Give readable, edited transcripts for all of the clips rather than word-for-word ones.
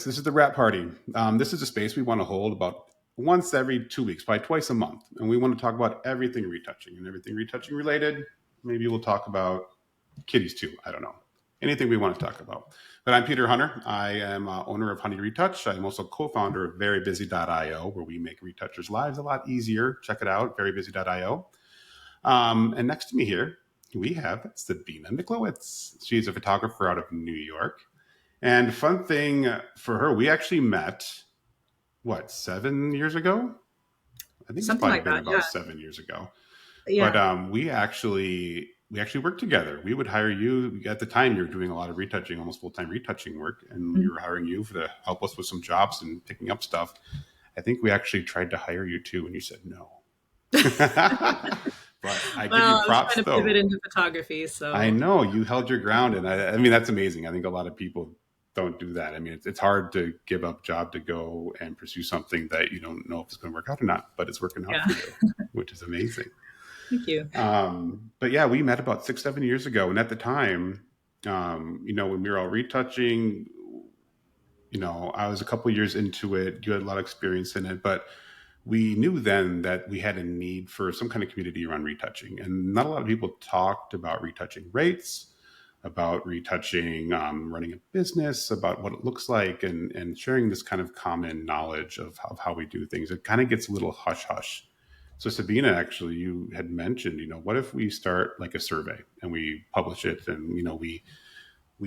This is the wrap party. This is a space we want to hold about once every 2 weeks, probably twice a month. And we want to talk about everything retouching and everything retouching related. Maybe we'll talk about kitties too. I don't know. Anything we want to talk about. But I'm Peter Hunner. I am owner of Honey Retouch. I'm also co-founder of VeryBusy.io, where we make retouchers' lives a lot easier. Check it out, VeryBusy.io. And next to me here, we have Sabina Miklowitz. She's a photographer out of New York. And fun thing for her, we actually met, 7 years ago? I think Something it's probably like been that, about yeah. 7 years ago. But Yeah. we actually worked together. We would hire you at the time. You were doing a lot of retouching, almost full-time retouching work, and we Mhm. were hiring you to help us with some jobs and picking up stuff. I think we actually tried to hire you too, and you said no. But I give you Well, I was props trying to pivot though. into photography, I so know you held your ground, and I mean that's amazing. I think a lot of people don't do that. I mean, it's hard to give up job to go and pursue something that you don't know if it's going to work out or not, but it's working out yeah. for you, which is amazing. Thank you. But yeah, we met about 6, 7 years ago, and at the time, when we were all retouching, I was a couple years into it. You had a lot of experience in it, but we knew then that we had a need for some kind of community around retouching, and not a lot of people talked about retouching rates, about retouching, running a business, about what it looks like, and sharing this kind of common knowledge of how we do things. It kind of gets a little hush hush. So Sabina, actually, you had mentioned, what if we start like a survey and we publish it, and we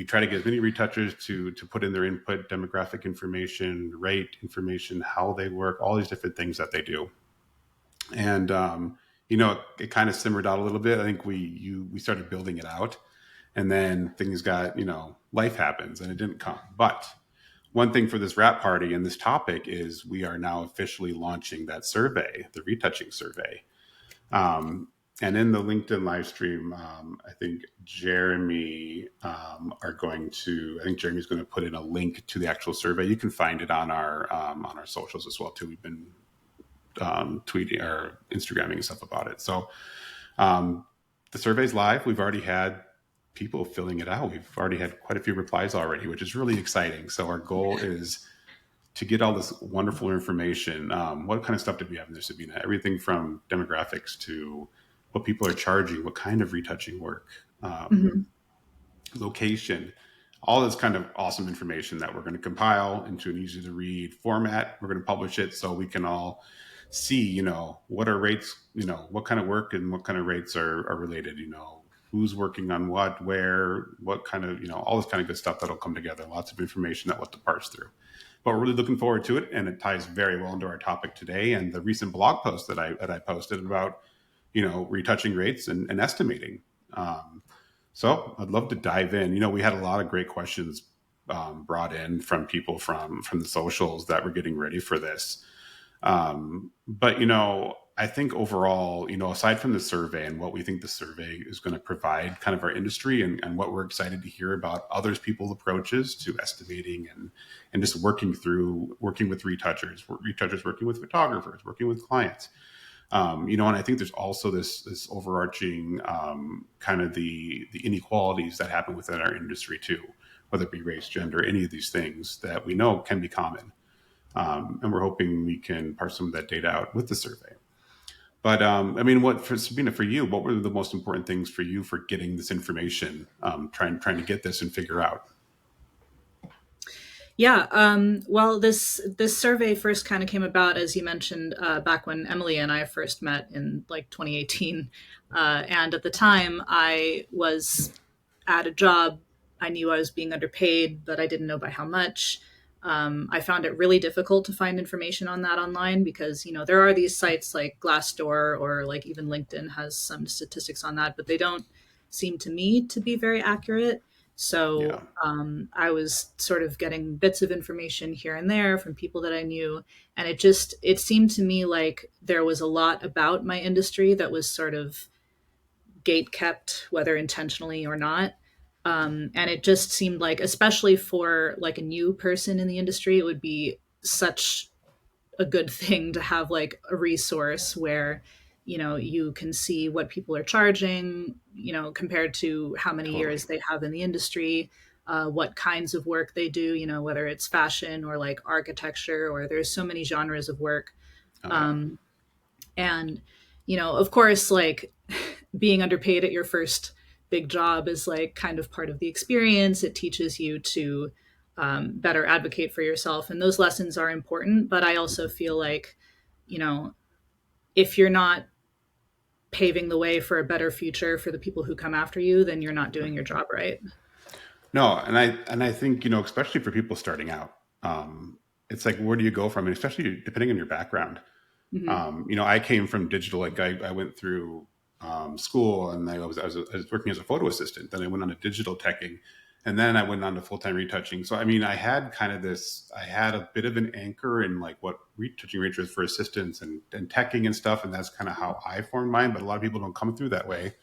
try to get as many retouchers to put in their input, demographic information, rate information, how they work, all these different things that they do. And it kind of simmered out a little bit. I think we started building it out, and then things got, life happens and it didn't come. But one thing for this wrap party and this topic is we are now officially launching that survey, the retouching survey. And in the LinkedIn live stream, I think Jeremy's going to put in a link to the actual survey. You can find it on our socials as well too. We've been tweeting or Instagramming and stuff about it. So the survey's live. We've already had people filling it out. We've already had quite a few replies already, which is really exciting. So our goal is to get all this wonderful information. What kind of stuff did we have in there, Sabina? Everything from demographics to what people are charging, what kind of retouching work, Mhm. location, all this kind of awesome information that we're going to compile into an easy to read format. We're going to publish it so we can all see, what are rates, what kind of work and what kind of rates are related, who's working on what, where, what kind of, all this kind of good stuff that'll come together. Lots of information that we'll have to parse through. But we're really looking forward to it, and it ties very well into our topic today and the recent blog post that I posted about, retouching rates and estimating. So I'd love to dive in. We had a lot of great questions brought in from people from the socials that were getting ready for this. But I think overall, aside from the survey and what we think the survey is going to provide kind of our industry and what we're excited to hear about others people's approaches to estimating and just working with retouchers working with photographers, working with clients. And I think there's also this overarching kind of the inequalities that happen within our industry too, whether it be race, gender, any of these things that we know can be common. And we're hoping we can parse some of that data out with the survey. But what for Sabina, for you, what were the most important things for you for getting this information, trying to get this and figure out? Yeah. Well, this survey first kind of came about, as you mentioned, back when Emily and I first met in like 2018. And at the time, I was at a job. I knew I was being underpaid, but I didn't know by how much. I found it really difficult to find information on that online because, there are these sites like Glassdoor or like even LinkedIn has some statistics on that, but they don't seem to me to be very accurate. Yeah, So I was sort of getting bits of information here and there from people that I knew. And it seemed to me like there was a lot about my industry that was sort of gate kept, whether intentionally or not. And it just seemed like, especially for like a new person in the industry, it would be such a good thing to have like a resource where you can see what people are charging compared to how many totally. years they have in the industry, what kinds of work they do, whether it's fashion or like architecture, or there's so many genres of work. Oh yeah. Um, and, of course, like being underpaid at your first big job is like kind of part of the experience. It teaches you to better advocate for yourself. And those lessons are important. But I also feel like, you know, if you're not paving the way for a better future for the people who come after you, then you're not doing your job right. No, and I think, especially for people starting out, it's like, where do you go from? And especially depending on your background. Mm-hmm. I came from digital. Like I went through school, and I was working as a photo assistant. Then I went on to digital teching, and then I went on to full time retouching. So I mean, I had a bit of an anchor in like what retouching rates was for assistants and teching and stuff, and that's kind of how I formed mine. But a lot of people don't come through that way.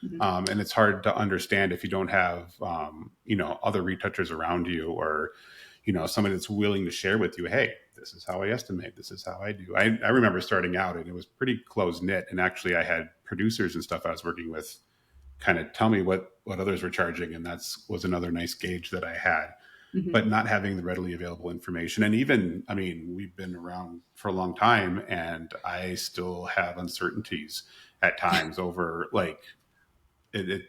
Mm-hmm. And it's hard to understand if you don't have other retouchers around you, or somebody that's willing to share with you, hey, this is how I estimate, this is how I do. I remember starting out, and it was pretty close knit, and actually I had producers and stuff I was working with kind of tell me what others were charging, and that's was another nice gauge that I had. Mm-hmm. But not having the readily available information, and even, I mean, we've been around for a long time, and I still have uncertainties at times over like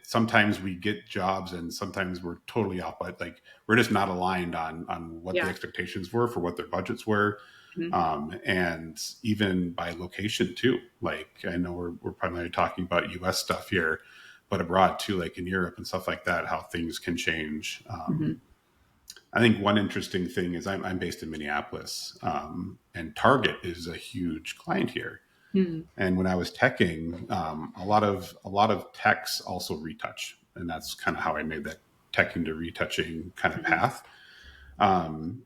sometimes we get jobs and sometimes we're totally off, but like we're just not aligned on what the Yeah. expectations were for what their budgets were. Mm-hmm. And even by location too, like I know we're primarily talking about US stuff here, but abroad too, like in Europe and stuff like that, how things can change. Mm-hmm. I think one interesting thing is I'm based in Minneapolis, and Target is a huge client here. Mm-hmm. And when I was teching, a lot of techs also retouch, and that's kind of how I made that teching to retouching kind of Mm-hmm. path.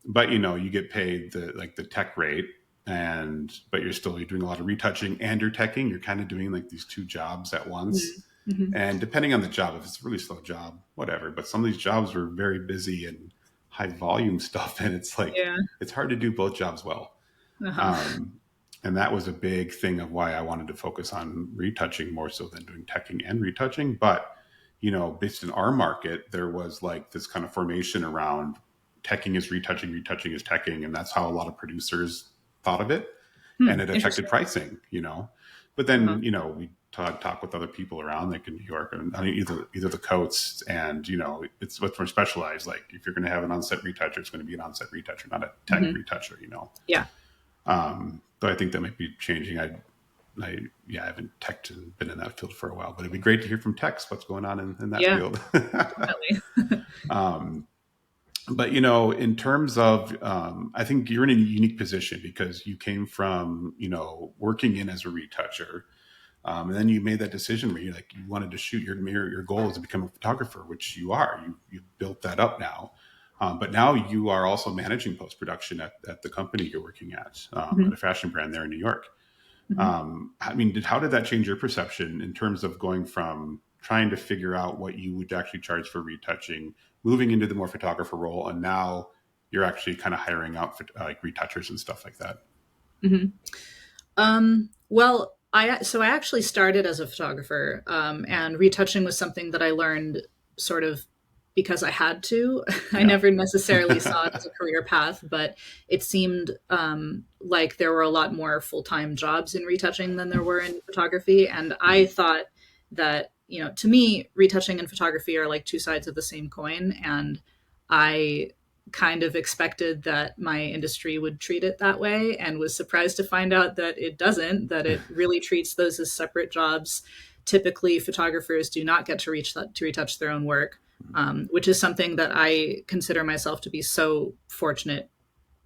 But you get paid the tech rate, but you're doing a lot of retouching and you're teching. You're kind of doing like these two jobs at once. Mm-hmm. And depending on the job, if it's a really slow job, whatever. But some of these jobs were very busy and high volume stuff, and it's like Yeah. it's hard to do both jobs well. Uh-huh. Um, and that was a big thing of why I wanted to focus on retouching more so than doing teching and retouching. But, based in our market, there was like this kind of formation around teching is retouching, retouching is teching. And that's how a lot of producers thought of it. And it affected Interesting. pricing. But Uh-huh. then, we talk with other people around, like in New York, and I mean, either the coats, and, it's what's more specialized. Like if you're going to have an on-set retoucher, it's going to be an on-set retoucher, not a tech Mm-hmm. retoucher. Yeah. But I think that might be changing. I haven't teched and been in that field for a while, but it'd be great to hear from techs what's going on in that Yeah. field. Definitely. um, but in terms of, I think you're in a unique position because you came from, working in as a retoucher. And then you made that decision where you wanted to shoot your goal is to become a photographer, which you are. You built that up now. But now you are also managing post-production at the company you're working at Mm-hmm. a fashion brand there in New York. Mm-hmm. I mean, how did that change your perception in terms of going from trying to figure out what you would actually charge for retouching, moving into the more photographer role, and now you're actually kind of hiring out for like retouchers and stuff like that? Mm-hmm. Well, I actually started as a photographer, and retouching was something that I learned sort of because I had to. I Yeah. never necessarily saw it as a career path, but it seemed like there were a lot more full time jobs in retouching than there were in photography, and I Mhm. thought that to me, retouching and photography are like two sides of the same coin, and I kind of expected that my industry would treat it that way and was surprised to find out that it doesn't, that it really treats those as separate jobs. Typically, photographers do not get to retouch their own work, which is something that I consider myself to be so fortunate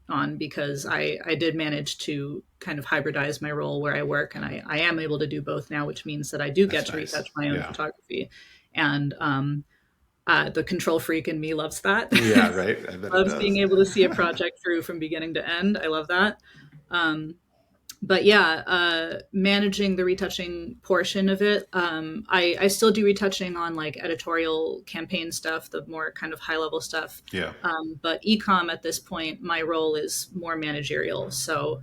on because I did manage to kind of hybridize my role where I work, and I am able to do both now, which means that I do get That's to retouch nice. my own Yeah. photography. And the control freak in me loves that. Yeah. Right. I bet it Loves being does. able to see a project through from beginning to end. I love that. Um, but yeah, managing the retouching portion of it, I still do retouching on like editorial campaign stuff, the more kind of high level stuff. Yeah. But ecom at this point, my role is more managerial. So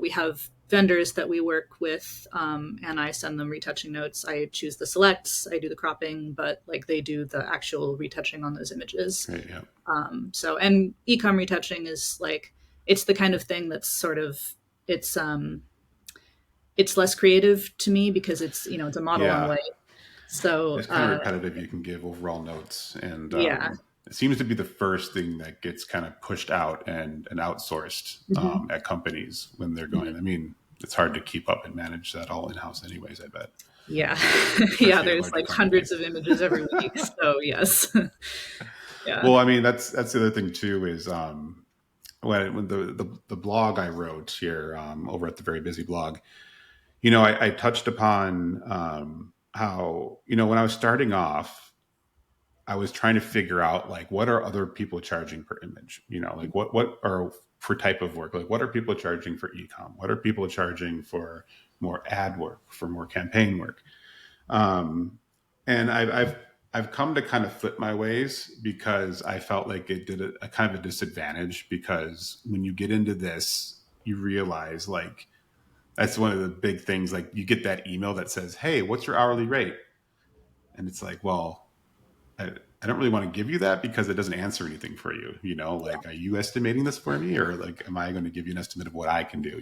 we have vendors that we work with, and I send them retouching notes. I choose the selects, I do the cropping, but like they do the actual retouching on those images. Right. Yeah. So, and ecom retouching is like, it's the kind of thing that's sort of, it's it's less creative to me because it's, you know, it's a model on Yeah. white. So It's kind of repetitive. You can give overall notes, and yeah. it seems to be the first thing that gets kind of pushed out and outsourced Hmm. at companies when they're Hmm. going. I mean, it's hard to keep up and manage that all in house, anyways. I bet, Yeah. Yeah, especially at there's larger like hundreds companies. of images every week. So yes. Yeah. Well, I mean, that's the other thing too is when the blog I wrote here over at the Very Busy blog, I touched upon how when I was starting off, I was trying to figure out like what are other people charging per image, like what are for type of work, like what are people charging for ecom, what are people charging for more ad work, for more campaign work. Um, and I've come to kind of flip my ways because I felt like it did a kind of a disadvantage, because when you get into this, you realize like that's one of the big things. Like you get that email that says, "Hey, what's your hourly rate?" And it's like, well, I don't really want to give you that because it doesn't answer anything for you. Like, are you estimating this for me, or like, am I going to give you an estimate of what I can do?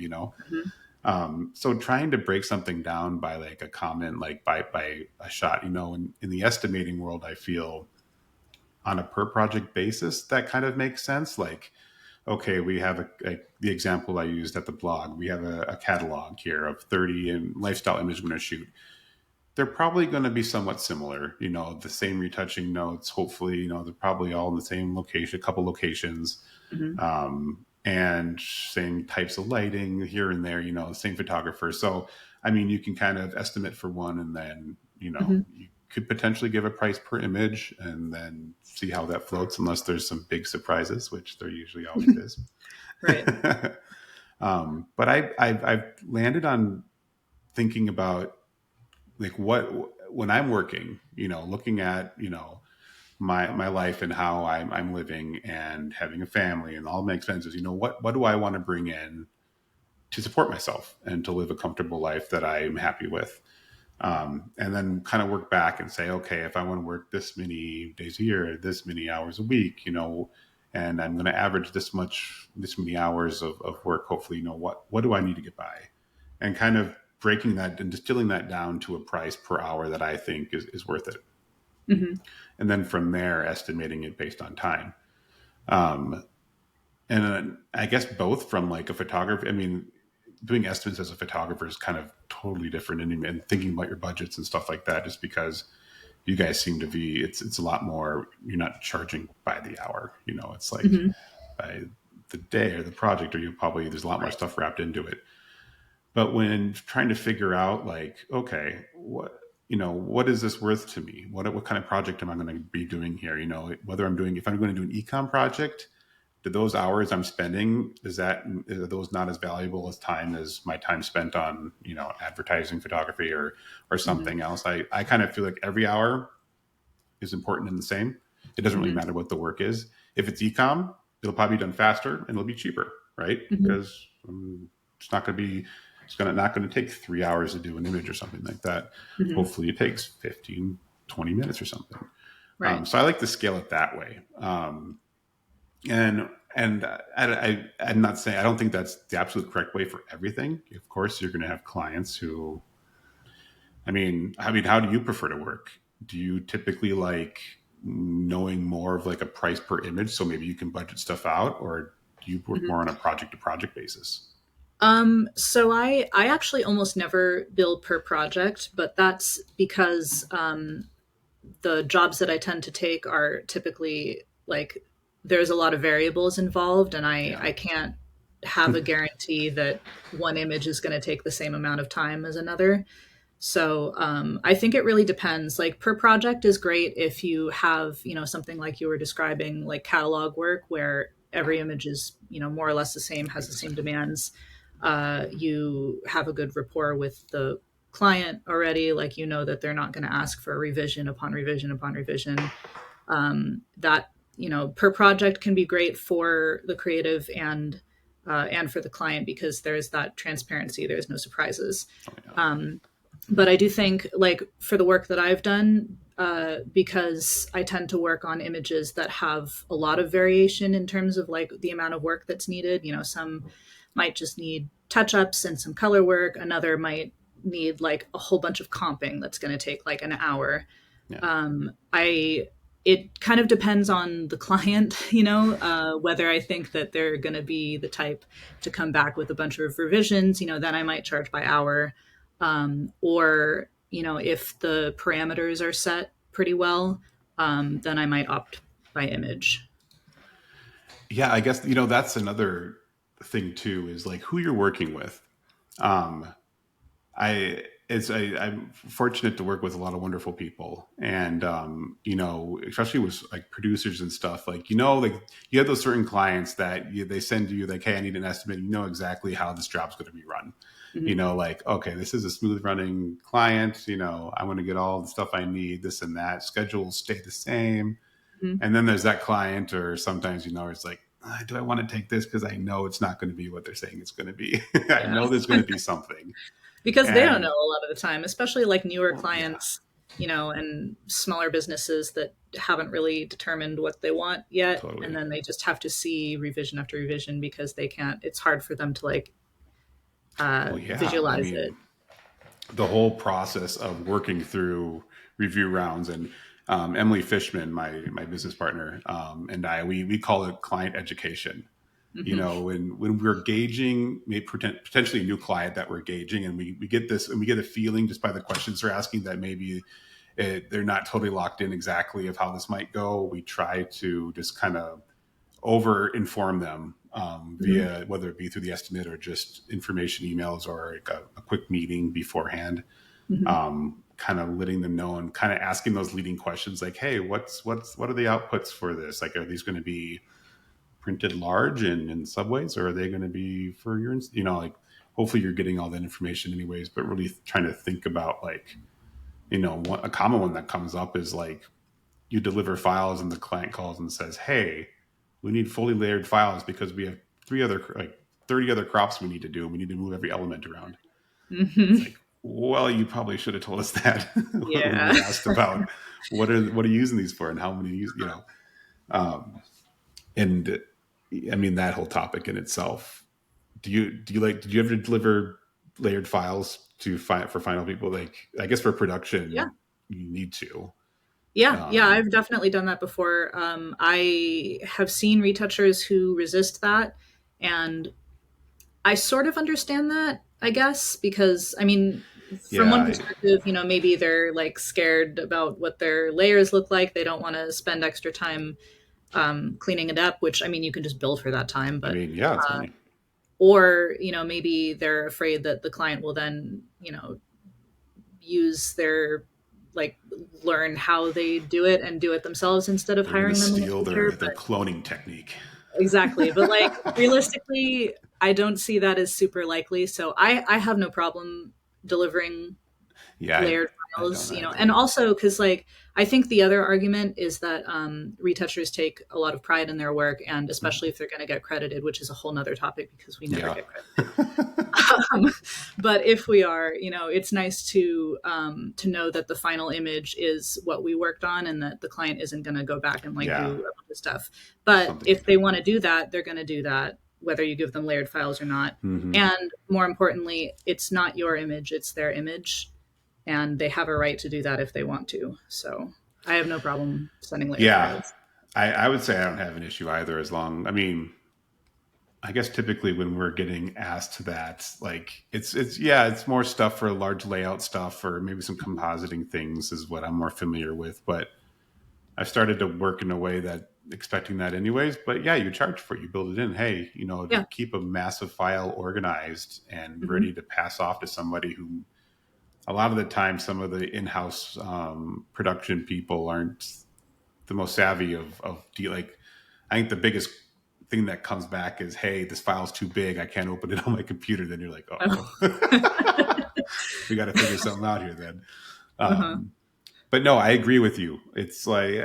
Hmm. So trying to break something down by like a comment, like by a shot, in the estimating world, I feel on a per project basis that kind of makes sense. Like, okay, we have like the example I used at the blog. We have a catalog here of 30 and lifestyle image we're going to shoot. They're probably going to be somewhat similar. The same retouching notes. Hopefully, they're probably all in the same location, a couple locations, Hmm. and same types of lighting here and there. Same photographer. So, I mean, you can kind of estimate for one, and then Hmm. you could potentially give a price per image, and then see how that floats. Unless there's some big surprises, which there usually always is. Right. But I've landed on thinking about like what when I'm working, looking at my life and how I'm living and having a family and all my expenses. What do I want to bring in to support myself and to live a comfortable life that I am happy with. And then kind of work back and say, okay, if I want to work this many days a year, this many hours a week, and I'm going to average this many hours of work, hopefully, what do I need to get by? And kind of breaking that and distilling that down to a price per hour that I think is worth it. Hmm. And then from there, estimating it based on time. Um, and then I guess both from like a photographer, I mean, doing estimates as a photographer is kind of totally different, and thinking about your budgets and stuff like that, just because you guys seem to be, it's a lot more, you're not charging by the hour, it's like Hmm. by the day or the project, or there's a lot more Right. stuff wrapped into it. But when trying to figure out like, okay, what is this worth to me? What kind of project am I going to be doing here? If I'm going to do an ecom project, do those hours I'm spending, are those not as valuable as time as my time spent on, advertising, photography, or Hmm. something else? I kind of feel like every hour is important and the same. It doesn't really Hmm. matter what the work is. If it's ecom, it'll probably be done faster and it'll be cheaper, right? Hmm. Because it's not going to be, not going to take 3 hours to do an image or something like that. Hmm. Hopefully it takes 15, 20 minutes or something. Right. So I like to scale it that way. And I'm not saying, I don't think that's the absolute correct way for everything. Of course, you're going to have clients who, how do you prefer to work? Do you typically like knowing more of like a price per image, so maybe you can budget stuff out, or do you work Hmm. more on a project to project basis? So I actually almost never bill per project, but that's because the jobs that I tend to take are typically like there's a lot of variables involved, and Yeah. I can't have a guarantee that one image is going to take the same amount of time as another. So I think it really depends. Like per project is great if you have, you know, something like you were describing, like catalog work where every image is, you know, more or less the same, has Quite the the same same. demands. You have a good rapport with the client already. Like, you know, that they're not going to ask for a revision upon revision upon revision. That, you know, per project can be great for the creative and and for the client, because there's that transparency, there's no surprises. Oh, yeah. But I do think, like, for the work that I've done, because I tend to work on images that have a lot of variation in terms of like the amount of work that's needed. You know, some might just need touch ups and some color work. Another might need like a whole bunch of comping that's going to take like an hour. Yeah. I It kind of depends on the client, you know, whether I think that they're going to be the type to come back with a bunch of revisions. You know, then I might charge by hour, or you know, if the parameters are set pretty well, then I might opt by image. Yeah, I guess, that's another thing too, is like who you're working with. Um, I'm fortunate to work with a lot of wonderful people, and especially with like producers and stuff. Like, like you have those certain clients that they send you like, hey, I need an estimate. You know exactly how this job's going to be run. Mm-hmm. Like, okay, this is a smooth running client. I want to get all the stuff I need, this and that. Schedules stay the same. Mm-hmm. And then there's that client, or sometimes, it's like, do I want to take this because I know it's not going to be what they're saying it's going to be. I Yeah. know there's going to be something. Because they don't know And a lot of the time, especially like newer well, yeah, clients, you know, and smaller businesses that haven't really determined what they want yet. And totally. then they just have to see revision after revision because they can't, it's hard for them to like Well, yeah. I visualize it. mean, the whole process of working through review rounds, and Emily Fishman, my business partner, and we call it client education. Mm-hmm. When we're gauging maybe potentially a new client that we're gauging, and we get this, and we get a feeling just by the questions they're asking that maybe they're not totally locked in exactly of how this might go. We try to just kind of over inform them, Mm-hmm. via whether it be through the estimate or just information emails, or like a quick meeting beforehand, Mm-hmm. kind of letting them know and kind of asking those leading questions like, hey, what are the outputs for this? Like, are these going to be printed large in subways, or are they going to be for your, like, hopefully you're getting all that information anyways, but really trying to think about, like, a common one that comes up is like, you deliver files and the client calls and says, hey, we need fully layered files because we have 30 other crops we need to do, and we need to move every element around. It's Mm-hmm. like, well, you probably should have told us that when Yeah. we asked about what are you using these for and how many um, and I mean, that whole topic in itself. Did you ever deliver layered files for final people? Like, I guess for Yeah. production, you need to. Yeah. Yeah. Um, I've definitely done that before. I have seen retouchers who resist that. And I sort of understand that, I guess, because I mean, from one yeah, perspective, you know, maybe they're like scared about what their layers look like. They don't want to spend extra time cleaning it up, which I mean, you can just bill for that time, I but mean, yeah, it's uh, money. or you know, maybe they're afraid that the client will then, you know, use their like learn how they do it and do it themselves instead of They're going to hiring them in the steal future. their cloning technique. Exactly. But like realistically, I don't see that as super likely. So I have no problem delivering Yeah, layered I don't files, you know, and either. also because like I think the other argument is that retouchers take a lot of pride in their work, and especially if they're going to get credited, which is a whole nother topic because we never Yeah. get credited. um, but if we are, you know, it's nice to know that the final image is what we worked on, and that the client isn't going to go back and like do Yeah. a bunch of stuff. But Something if like they that. want to do that, they're going to do that, whether you give them layered files or not. Hmm. And more importantly, it's not your image; it's their image, and they have a right to do that if they want to. So I have no problem sending layered Yeah. files. I would say I don't have an issue either, as long, I mean, I guess typically when we're getting asked that, like, it's more stuff for large layout stuff, or maybe some compositing things is what I'm more familiar with. But I've started to work in a way that expecting that anyways. But yeah, you charge for it, you build it in. Hey, to Yeah. keep a massive file organized and Hmm. ready to pass off to somebody who, a lot of the time, some of the in-house production people aren't the most savvy like, I think the biggest thing that comes back is, hey, this file's too big, I can't open it on my computer. Then you're like, oh, we got to figure something out here then. Uh-huh. But no, I agree with you. It's like,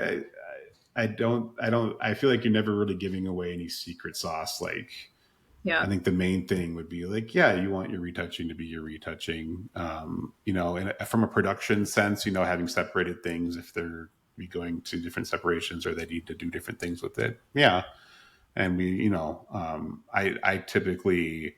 I feel like you're never really giving away any secret sauce. Like, Yeah. I think the main thing would be like, yeah, you want your retouching to be your retouching, and from a production sense, having separated things if they're be going to different separations or they need to do different things with it. Yeah. And I typically,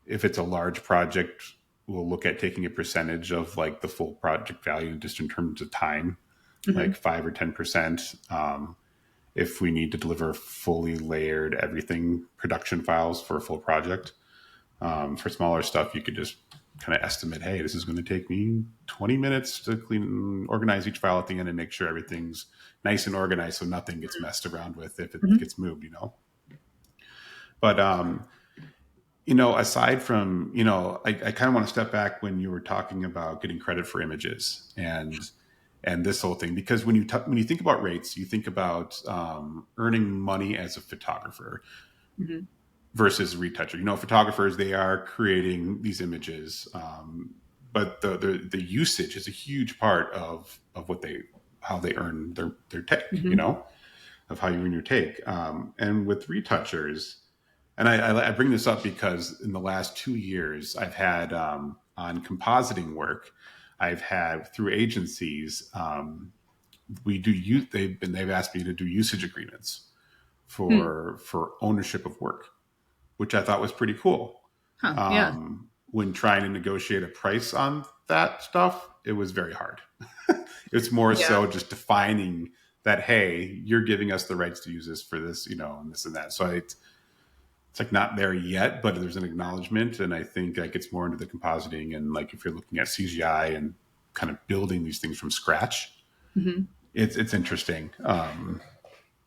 if it's a large project, we'll look at taking a percentage of like the full project value just in terms of time, Hmm. like 5 or 10%. If we need to deliver fully layered everything production files for a full project. For smaller stuff, you could just kind of estimate, hey, this is going to take me 20 minutes to clean, organize each file at the end and make sure everything's nice and organized so nothing gets messed around with if it Hmm. gets moved. But, aside from, I kind of want to step back when you were talking about getting credit for images and this whole thing, because when you think about rates, you think about earning money as a photographer Hmm. versus retoucher. Photographers, they are creating these images, but the usage is a huge part of how they earn their take. Hmm. Of how you earn your take. And with retouchers, and I bring this up because in the last 2 years, I've had on compositing work, I've had through agencies. We do use they've asked me to do usage agreements Hmm. for ownership of work, which I thought was pretty cool. Huh. Yeah. When trying to negotiate a price on that stuff, it was very hard. It's more Yeah. so just defining that, hey, you're giving us the rights to use this for this, and this and that. So it's like not there yet, but there's an acknowledgement, and I think that gets more into the compositing and like if you're looking at CGI and kind of building these things from scratch, Hmm. it's interesting.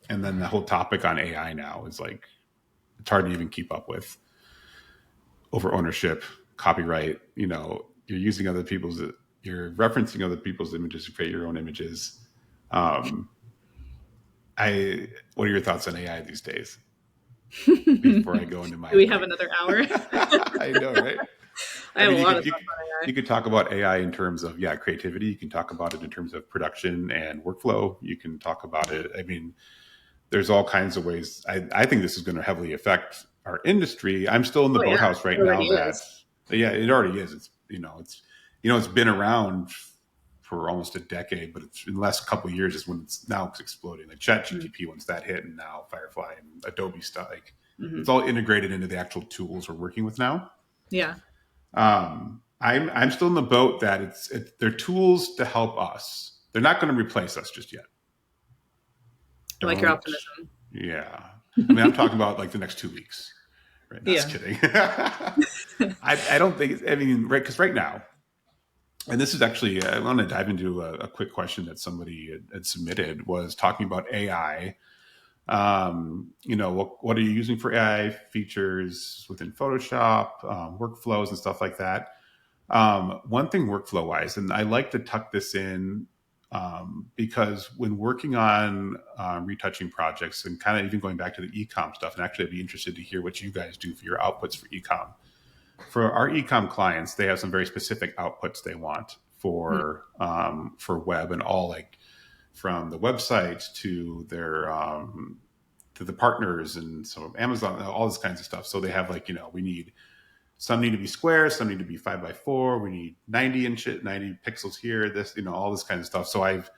And then the whole topic on AI now is like it's hard to even keep up with over ownership, copyright. You're referencing other people's images to create your own images. Um, I what are your thoughts on AI these days? Do Before I go into my we have thing, another hour? I know, right? I I have a mean, lot of thoughts on you could talk about AI in terms of creativity. You can talk about it in terms of production and workflow. You can talk about it. I mean, there's all kinds of ways. I think this is going to heavily affect our industry. I'm still in the AI. Oh yeah, boathouse it right already now that, is. yeah, it already is. It's been around for almost a decade, but it's in the last couple of years is when it's exploding. Like ChatGPT, once that hit, and now Firefly and Adobe stuff, like Mm-hmm. it's all integrated into the actual tools we're working with now. Yeah, I'm still in the boat that they're tools to help us. They're not going to replace us just yet. I like your Don't. optimism. Yeah. I mean, I'm talking about like the next 2 weeks. Right? Not just Yeah. kidding. I don't think. I mean, right? Because right now, and this is actually, I want to dive into a quick question that somebody had submitted was talking about AI. What are you using for AI features within Photoshop, workflows, and stuff like that? One thing workflow wise, and I like to tuck this in because when working on retouching projects and kind of even going back to the ecom stuff, and actually I'd be interested to hear what you guys do for your outputs for ecom. For our ecom clients, they have some very specific outputs they want for web and all, like from the website to their to the partners and some of Amazon, all this kinds of stuff. So they have like we need some need to be square, some need to be 5x4. We need 90 pixels here. This, all this kind of stuff. So I've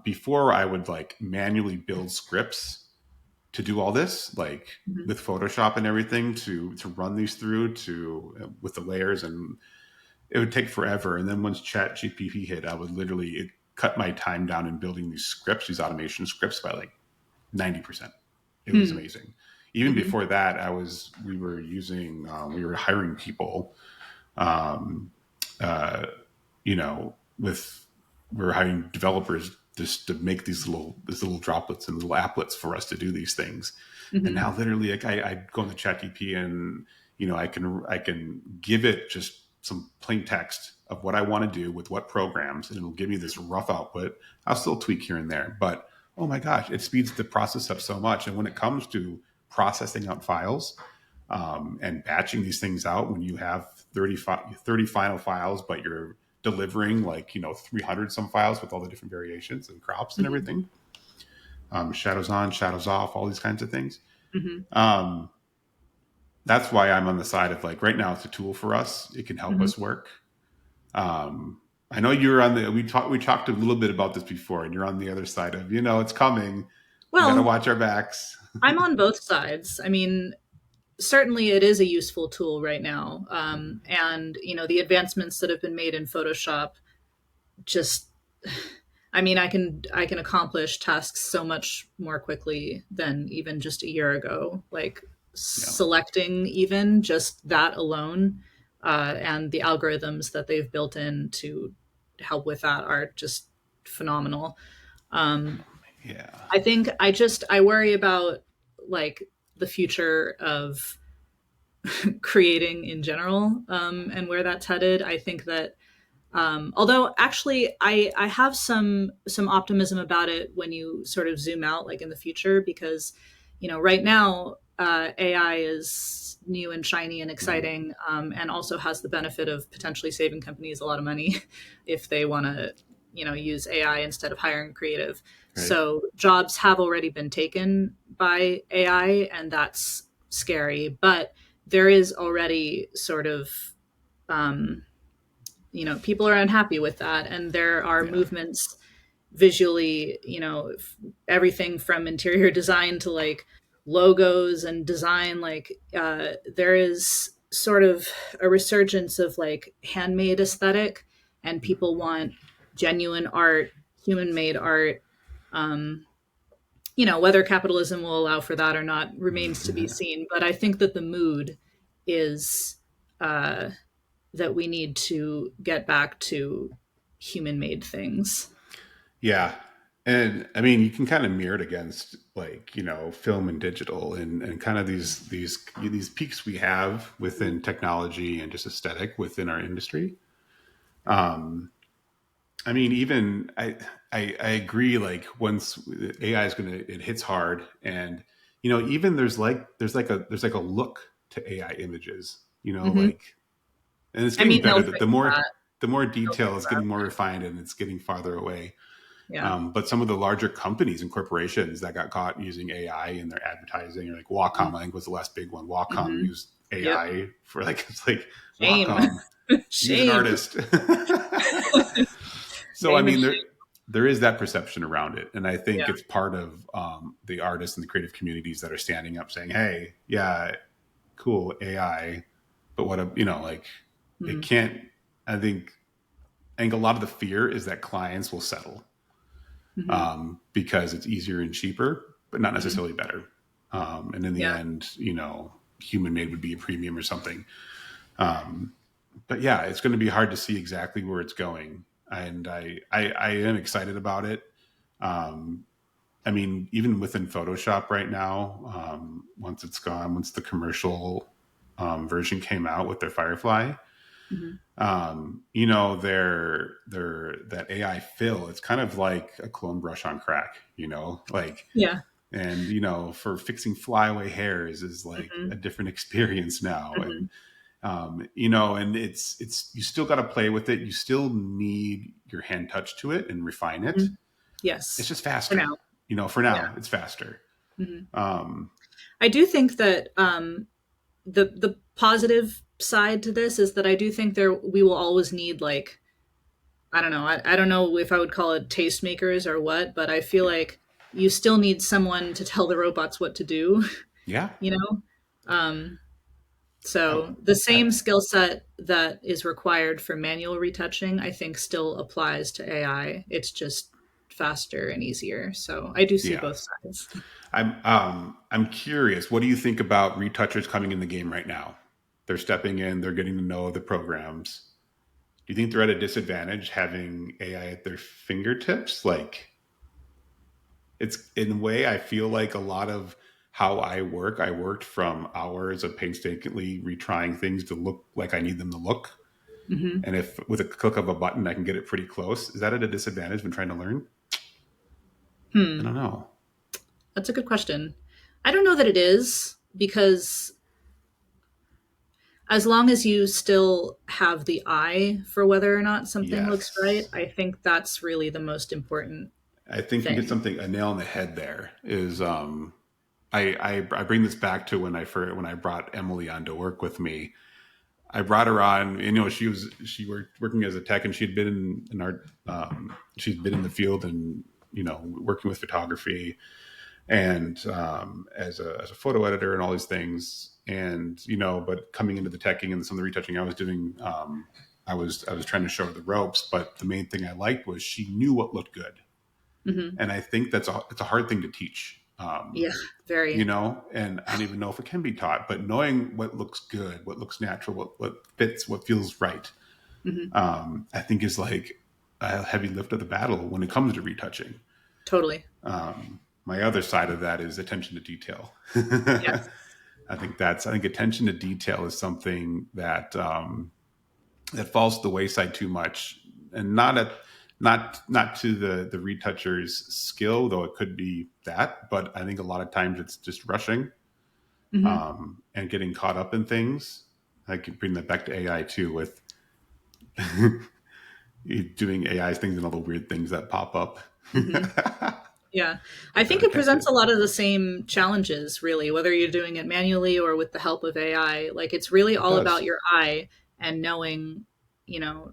before I would like manually build scripts to do all this, like Mm-hmm. with Photoshop and everything, to run these through to with the layers, and it would take forever. And then once Chat GPT hit, I would literally it cut my time down in building these scripts, these automation scripts, by like 90%. It was Hmm. amazing. Even Mm-hmm. before that, we were hiring people, um, uh, with we were hiring developers just to make these little droplets and little applets for us to do these things. And Mm-hmm. now, literally, like I go into ChatGPT and I can give it just some plain text of what I want to do with what programs, and it'll give me this rough output. I'll still tweak here and there, but oh my gosh, it speeds the process up so much. And when it comes to processing out files and batching these things out, when you have 30 final files, but you're delivering like 300 some files with all the different variations and crops and Mm-hmm. everything, shadows on, shadows off, all these kinds of things. Mm-hmm. Um, that's why I'm on the side of like right now it's a tool for us. It can help Mm-hmm. us work. I know you're on the we talked a little bit about this before, and you're on the other side of it's coming. We got to Well, watch our backs. I'm on both sides. I mean, certainly it is a useful tool right now, and the advancements that have been made in Photoshop just, I mean, I can accomplish tasks so much more quickly than even just a year ago. Like Yeah, selecting, even just that alone, and the algorithms that they've built in to help with that are just phenomenal. Um, yeah, I think I worry about like the future of creating in general, and where that's headed. I think that, although actually, I have some optimism about it when you sort of zoom out, like in the future, because right now AI is new and shiny and hmm, exciting, and also has the benefit of potentially saving companies a lot of money if they want to use AI instead of hiring creative. right, So jobs have already been taken by AI, and that's scary. But there is already sort of, um, people are unhappy with that, and there are yeah, movements visually, everything from interior design to like logos and design. Like there is sort of a resurgence of like handmade aesthetic, and people want genuine art, human made art. Um, whether capitalism will allow for that or not remains to be seen. But I think that the mood is, uh, that we need to get back to human made things. yeah. And I mean, you can kind of mirror it against like film and digital, and kind of these peaks we have within technology and just aesthetic within our industry. Um, I mean, even I agree. Like once AI is gonna it hits hard, and even there's like a look to AI images. Hmm. Like, and it's I getting mean, better. they'll The fix more that. the more They'll detail fix is that. getting more refined, and it's getting farther away. Yeah. But some of the larger companies and corporations that got caught using AI in their advertising, or like Wacom, I think was the last big one. Wacom Mm-hmm. used Yep. AI for like it's like Shame. Wacom, use an Shame. artist. So I Shame and mean, shame. there is that perception around it, and I think Yeah. it's part of the artists and the creative communities that are standing up, saying, "Hey, yeah, cool AI, but what a like it Mm-hmm. can't." I think a lot of the fear is that clients will settle Mm-hmm. because it's easier and cheaper, but not Mm-hmm. necessarily better. And in the Yeah. end, human made would be a premium or something. Um, but yeah, it's going to be hard to see exactly where it's going, and I am excited about it. Um, I mean, even within Photoshop right now, once it's gone, once the commercial version came out with their Firefly, Mm-hmm. their that AI fill, it's kind of like a clone brush on crack, like, Yeah. and for fixing flyaway hairs is like Mm-hmm. a different experience now. Mm-hmm. And it's you still got to play with it. You still need your hand touch to it and refine it. Mm-hmm. It's Yes. just For faster. now. For Yeah. now, it's faster. Mm-hmm. Um, I do think that, the positive side to this is that I do think there we will always need, like, I don't know, I don't know if I would call it tastemakers or what, but I feel like you still need someone to tell the robots what to do. yeah, you know um, I, so the I, same skill set that is required for manual retouching, I think, still applies to AI. It's just faster and easier, so I do see yeah. both sides. I'm curious. What do you think about retouchers coming in the game right now? They're stepping in. They're getting to know the programs. Do you think they're at a disadvantage having AI at their fingertips? Like, it's in a way, I feel like a lot of how I worked from hours of painstakingly retrying things to look like I need them to look. Hmm. And if with a click of a button I can get it pretty close, is that at a disadvantage when trying to learn? I Hmm. don't know. That's a good question. I don't know that it is, because as long as you still have the eye for whether or not something looks right, Yes. I think that's really the most important I think you hit thing. something a nail on the head there is I bring this back to when I brought Emily on to work with me. I brought her on. She worked working as a tech, and she'd been in art. She'd been in the field and working with photography and as a photo editor and all these things. And but coming into the teching and some of the retouching I was doing, I was trying to show her the ropes. But the main thing I liked was she knew what looked good, Hmm. and I think it's a hard thing to teach. Yeah, very. And I don't even know if it can be taught, but knowing what looks good, what looks natural, what fits, what feels right, Hmm. I think is like a heavy lift of the battle when it comes to retouching. Totally. My other side of that is attention to detail. Yes. I think attention to detail is something that falls to the wayside too much, and not to the retoucher's skill, though it could be that. But I think a lot of times it's just rushing Hmm. and getting caught up in things. I could bring that back to AI too, with doing AI things and all the weird things that pop up. Hmm. Yeah. I Like, think I it can't do presents it. a lot of the same challenges, really, whether you're doing it manually or with the help of AI. Like, it's really It all about does. your eye and knowing, you know,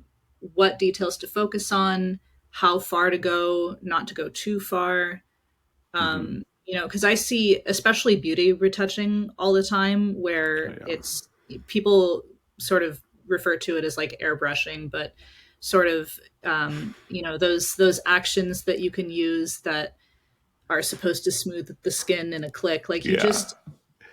what details to focus on, how far to go, not to go too far. Hmm. Because I see, especially beauty retouching all the time, Oh, where yeah. it's people sort of refer to it as like airbrushing, but sort of, those actions that you can use that are supposed to smooth the skin in a click. Like you Yeah. just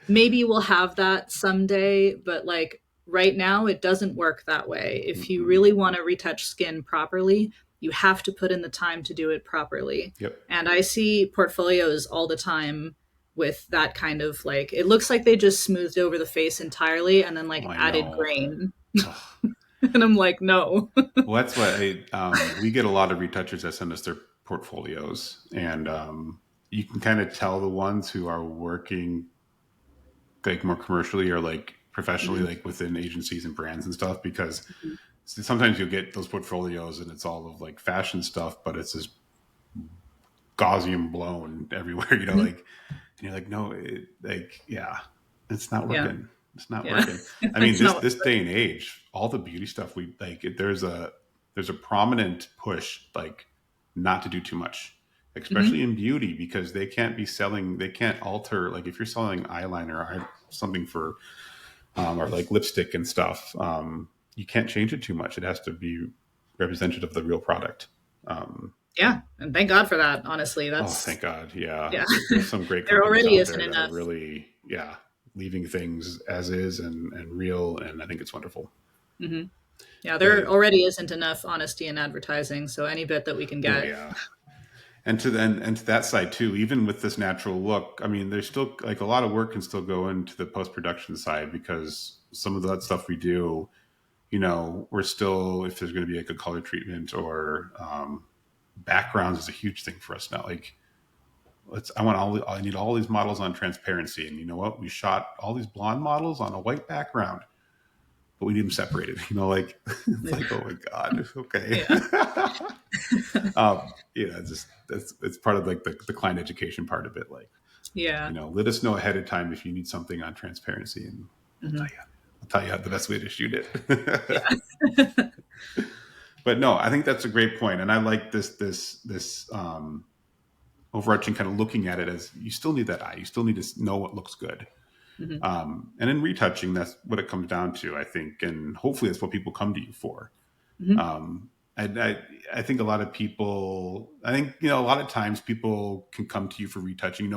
maybe we'll have that someday, but like right now it doesn't work that way. If you Mm-mm. really want to retouch skin properly, you have to put in the time to do it properly. Yep. And I see portfolios all the time with that kind of like it looks like they just smoothed over the face entirely and then Oh, like I added know. grain. Ugh. And I'm like, no. Well, that's what we get a lot of retouchers that send us their portfolios, and you can kind of tell the ones who are working like more commercially or like professionally, Mhm. like within agencies and brands and stuff, because Mhm. sometimes you'll get those portfolios and it's all of like fashion stuff, but it's just Gaussian blown everywhere, Mhm. like, and you're like, no, like, yeah, it's not Yeah. working. It's not Yeah. working. I mean, It's not this day and age, all the beauty stuff we like, there's a prominent push, like, not to do too much, especially Mhm. in beauty, because they can't alter, like if you're selling eyeliner or something for or like lipstick and stuff, you can't change it too much. It has to be representative of the real product. Um, Yeah, and thank God for that. Honestly, oh, that's thank God. Yeah. yeah. There's some great There companies already out isn't there that are enough. really, yeah, leaving things as is and real. And I think it's wonderful. Hmm. Yeah, there The, already isn't enough honesty in advertising. So any bit that we can oh, get. yeah. And to that side too, even with this natural look, I mean, there's still like a lot of work can still go into the post-production side, because some of that stuff we do, we're still, if there's going to be like a color treatment or backgrounds is a huge thing for us now. Like, I need all these models on transparency. And you know what? We shot all these blonde models on a white background, but we need them separated. Like, it's like, oh my God. Okay. Yeah. It's part of like the client education part of it. Like, Yeah. let us know ahead of time if you need something on transparency, and we'll Hmm. tell you. I'll tell you how the best way to shoot it. Yeah. But no, I think that's a great point, and I like this overarching kind of looking at it as you still need that eye. You still need to know what looks good. Hmm. And in retouching, that's what it comes down to, I think, and hopefully that's what people come to you for. Hmm. Um, I think a lot of people, I think, a lot of times people can come to you for retouching.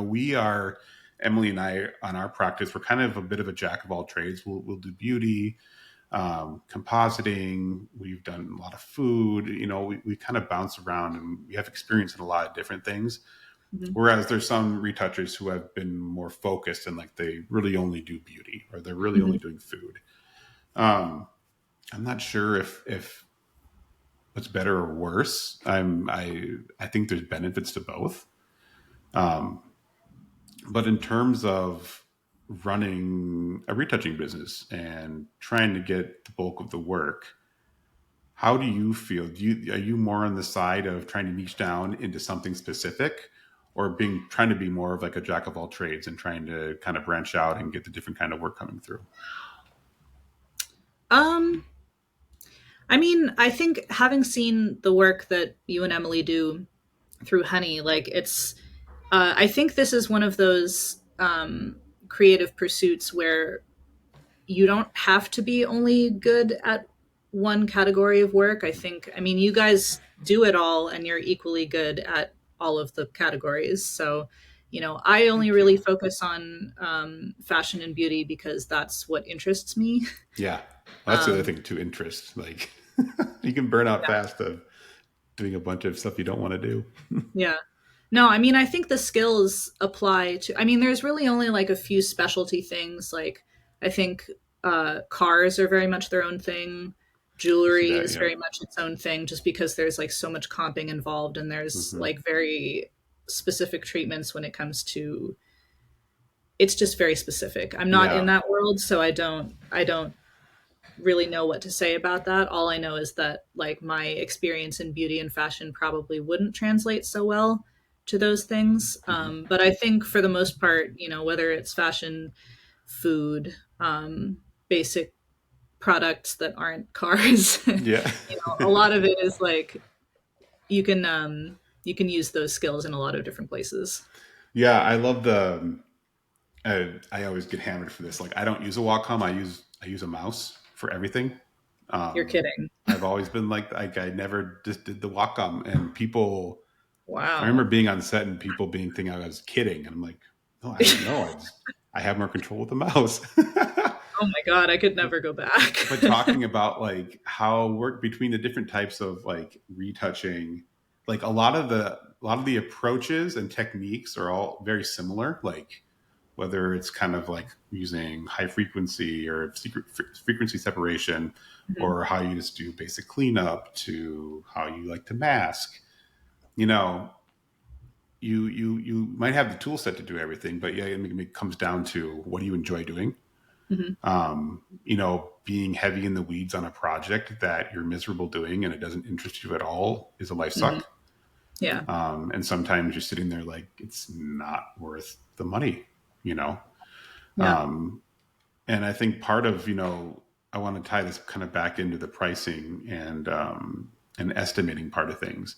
Emily and I, on our practice, we're kind of a bit of a jack of all trades. We'll do beauty, compositing. We've done a lot of food. We kind of bounce around and we have experience in a lot of different things. Hmm. Whereas there's some retouchers who have been more focused and like they really only do beauty or they're really Hmm. only doing food. Um, I'm not sure if what's better or worse. I think there's benefits to both. Um, but in terms of running a retouching business and trying to get the bulk of the work, how do you feel? Are you more on the side of trying to niche down into something specific, or being trying to be more of like a jack of all trades and trying to kind of branch out and get the different kind of work coming through? Um, I mean, I think having seen the work that you and Emily do through Honey, like I think this is one of those creative pursuits where you don't have to be only good at one category of work. I mean, you guys do it all and you're equally good at all of the categories. So, I only Thank you. really focus on fashion and beauty because that's what interests me. Yeah. Well, that's the other Um, thing too, interest. Like you can burn out yeah. fast of doing a bunch of stuff you don't want to do. Yeah. No, I mean, I think the skills apply to, I mean, there's really only like a few specialty things. Like, I think cars are very much their own thing. I see Jewelry that. is Yeah. very much its own thing just because there's like so much comping involved and there's Hmm. like very specific treatments when it comes to it's just very specific. I'm not in Yeah. that world, so I don't really know what to say about that. All I know is that like my experience in beauty and fashion probably wouldn't translate so well to those things. Hmm. But I think for the most part, whether it's fashion, food, basic products that aren't cars, Yeah. a lot of it is like you can use those skills in a lot of different places. Yeah. I love the. I always get hammered for this. Like I don't use a Wacom. I use a mouse for everything. You're Um, kidding. I've always been like I never just did the Wacom, and people. I remember Wow. being on set and people being thinking I was kidding, and I'm like, no, I don't know. I have more control with the mouse. Oh my god, I could never go back. But talking about like how work between the different types of like retouching, like a lot of the approaches and techniques are all very similar. Like whether it's kind of like using high frequency or secret frequency separation, Mhm. or how you just do basic cleanup to how you like to mask. You know, you might have the tool set to do everything, but yeah, it comes down to what do you enjoy doing. Mhm. Being heavy in the weeds on a project that you're miserable doing and it doesn't interest you at all is a life Mhm. suck. Yeah. And sometimes you're sitting there like it's not worth the money, you know. Yeah. Um, and I think part of I want to tie this kind of back into the pricing and estimating part of things.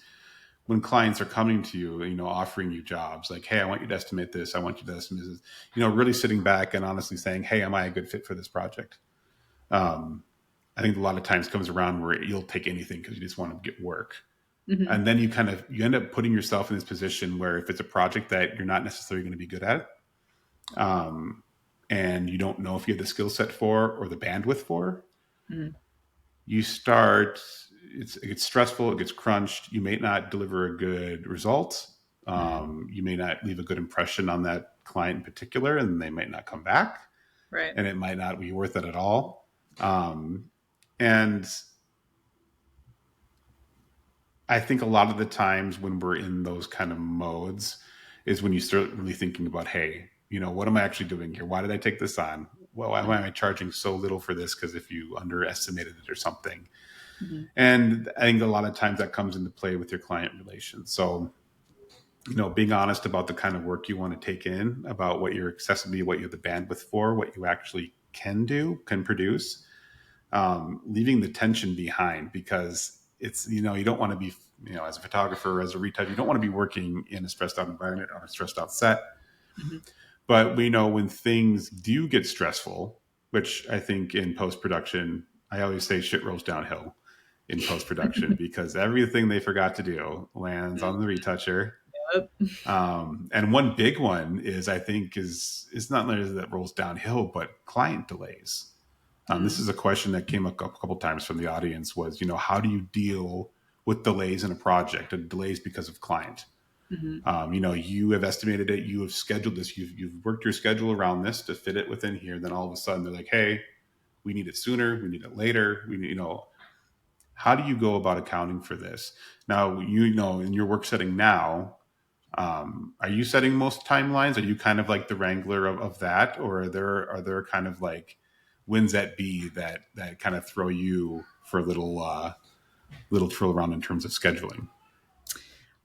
When clients are coming to you, offering you jobs like, hey, I want you to estimate this, I want you to estimate this, really sitting back and honestly saying, hey, am I a good fit for this project? Um, I think a lot of times comes around where you'll take anything because you just want to get work. Mhm. And then you end up putting yourself in this position where if it's a project that you're not necessarily going to be good at, um, and you don't know if you have the skill set for or the bandwidth for, Mhm. you start it gets stressful, it gets crunched, you may not deliver a good result, Mhm. you may not leave a good impression on that client in particular, and they might not come back, Right. and it might not be worth it at all. And I think a lot of the times when we're in those kind of modes is when you start really thinking about, hey, what am I actually doing here? Why did I take this on? Well, why am Mhm. I charging so little for this? Because if you underestimated it or something. Mhm. And I think a lot of times that comes into play with your client relations. So, being honest about the kind of work you want to take in, about what you're accessible, what you have the bandwidth for, what you actually can produce, leaving the tension behind because it's, you don't want to be, as a photographer, as a retoucher, you don't want to be working in a stressed out environment on a stressed out set. Mhm. But we know when things do get stressful, which I think in post production, I always say shit rolls downhill in post production because everything they forgot to do lands on the retoucher. Yep. And one big one is I think is not only that rolls downhill, but client delays. This Mhm. is a question that came up a couple times from the audience was, how do you deal with delays in a project and delays because of client? Mhm. You have estimated it, you have scheduled this, you've worked your schedule around this to fit it within here. Then all of a sudden they're like, hey, we need it sooner, we need it later. We need, how do you go about accounting for this? Now, in your work setting now, are you setting most timelines? Are you kind of like the wrangler of that, or are there kind of like wins at B that kind of throw you for a little trill around in terms of scheduling?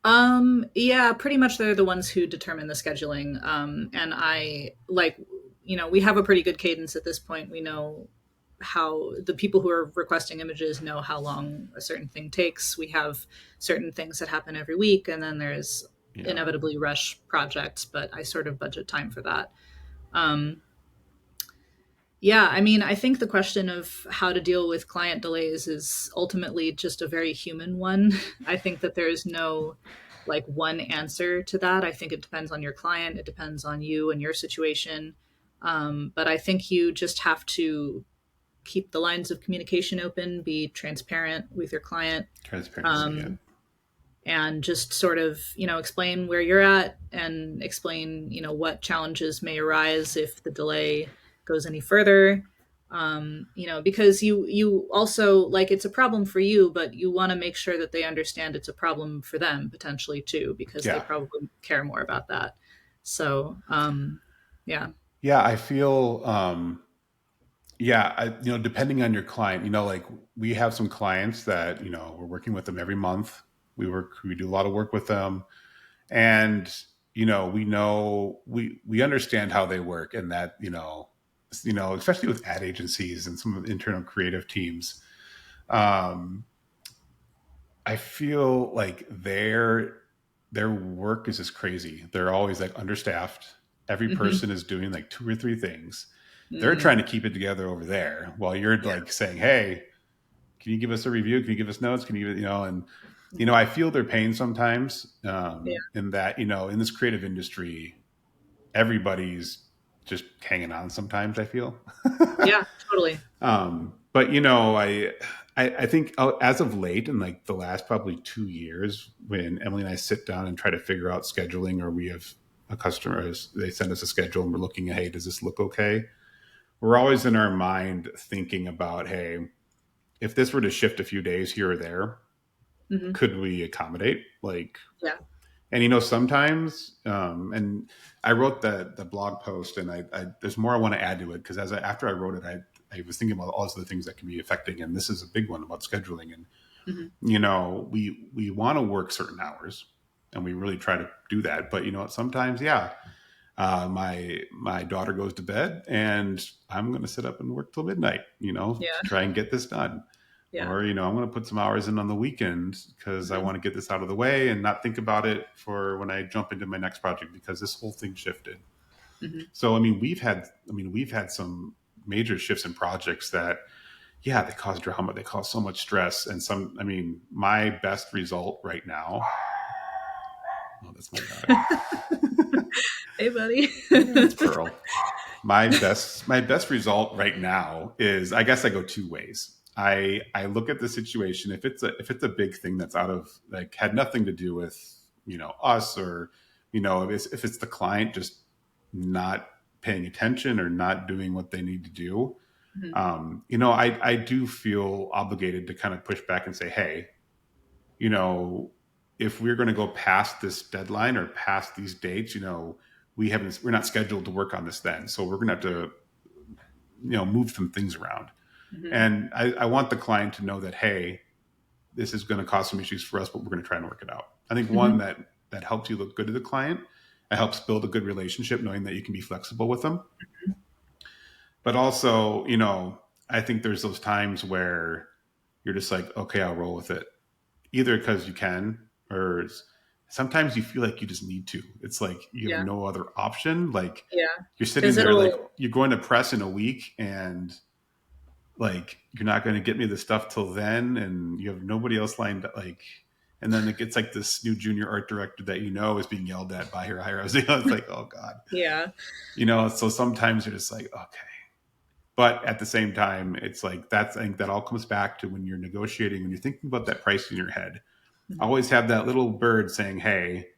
Yeah, pretty much they're the ones who determine the scheduling. And I like, we have a pretty good cadence at this point. We know how the people who are requesting images know how long a certain thing takes. We have certain things that happen every week, and then there's Yeah. inevitably rush projects, but I sort of budget time for that. Um, yeah, I mean, I think the question of how to deal with client delays is ultimately just a very human one. I think that there's no like one answer to that. I think it depends on your client, it depends on you and your situation. But I think you just have to keep the lines of communication open, be transparent with your client, Transparency. Yeah. um, and just sort of explain where you're at and explain what challenges may arise if the delay goes any further. Because you also, like, it's a problem for you, but you want to make sure that they understand it's a problem for them potentially too, because they Yeah. probably care more about that. So yeah. Yeah. I feel, yeah, depending on your client, like we have some clients that, we're working with them every month. We do a lot of work with them, and, we understand how they work, and that, especially with ad agencies and some of the internal creative teams, um, I feel like their work is just crazy. They're always like understaffed. Every Hmm. person is doing like two or three things. They're Mm, trying to keep it together over there while you're yeah. like saying, "Hey, can you give us a review? Can you give us notes? Can you, and Mhm. I feel their pain sometimes. Yeah. In that, in this creative industry, everybody's just hanging on. Sometimes I feel. Yeah, totally. But I think as of late, in like the last probably 2 years, when Emily and I sit down and try to figure out scheduling, or we have a customer, they send us a schedule and we're looking at, hey, does this look okay? We're always in our mind thinking about, hey, if this were to shift a few days here or there, Hmm. could we accommodate? Like, Yeah. and sometimes, and I wrote the blog post, and I there's more I want to add to it, because after I wrote it, I was thinking about all of the things that can be affecting, and this is a big one about scheduling. And Hmm. we want to work certain hours, and we really try to do that. But sometimes, yeah, my daughter goes to bed, and I'm going to sit up and work till midnight, to Yeah. try and get this done. Yeah. Or I'm going to put some hours in on the weekend because I Hmm. want to get this out of the way and not think about it for when I jump into my next project, because this whole thing shifted. Hmm. So we've had some major shifts in projects that, yeah, they cause drama, they cause so much stress, and some. My best result right now. Oh, that's my dog. Hey, buddy. Yeah, it's Pearl. My best result right now is, I guess I go two ways. I look at the situation, if it's a big thing that's out of, like, had nothing to do with us, or if it's the client just not paying attention or not doing what they need to do. Hmm. I do feel obligated to kind of push back and say, hey, you know if we're going to go past this deadline or past these dates, we're not scheduled to work on this then, so we're going to have to move some things around. Hmm. And I want the client to know that, hey, this is going to cause some issues for us, but we're going to try and work it out. I think one Hmm. that helps you look good to the client. It helps build a good relationship, knowing that you can be flexible with them. But also, I think there's those times where you're just like, okay, I'll roll with it, either because you can, or sometimes you feel like you just need to. It's like you have Yeah. no other option. Like, Yeah. you're sitting Because there, like, it'll. you're going to press in a week, and like, you're not going to get me the stuff till then, and you have nobody else lined up, like, and then it gets like this new junior art director that is being yelled at by her higher ups. It's like, oh god. Yeah. So sometimes you're just like, okay. But at the same time, it's like, I think that all comes back to when you're negotiating, when you're thinking about that price in your head, Hmm. always have that little bird saying, hey,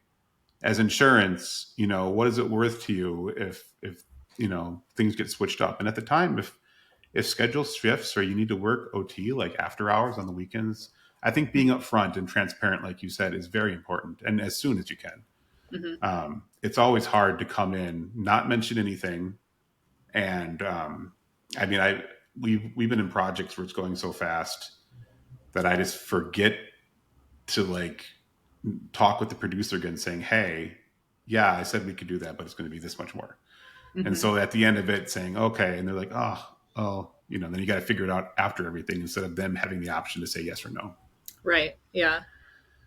as insurance, what is it worth to you if things get switched up? And at the time, if schedule shifts or you need to work OT, like after hours on the weekends, I think being upfront and transparent, like you said, is very important, and as soon as you can. Hmm. It's always hard to come in, not mention anything, and I mean, I we've been in projects where it's going so fast that I just forget to, like, talk with the producer again saying, hey, yeah, I said we could do that, but it's going to be this much more. And Hmm. so at the end of it saying, okay, and they're like, oh, then you got to figure it out after everything instead of them having the option to say yes or no. Right. Yeah.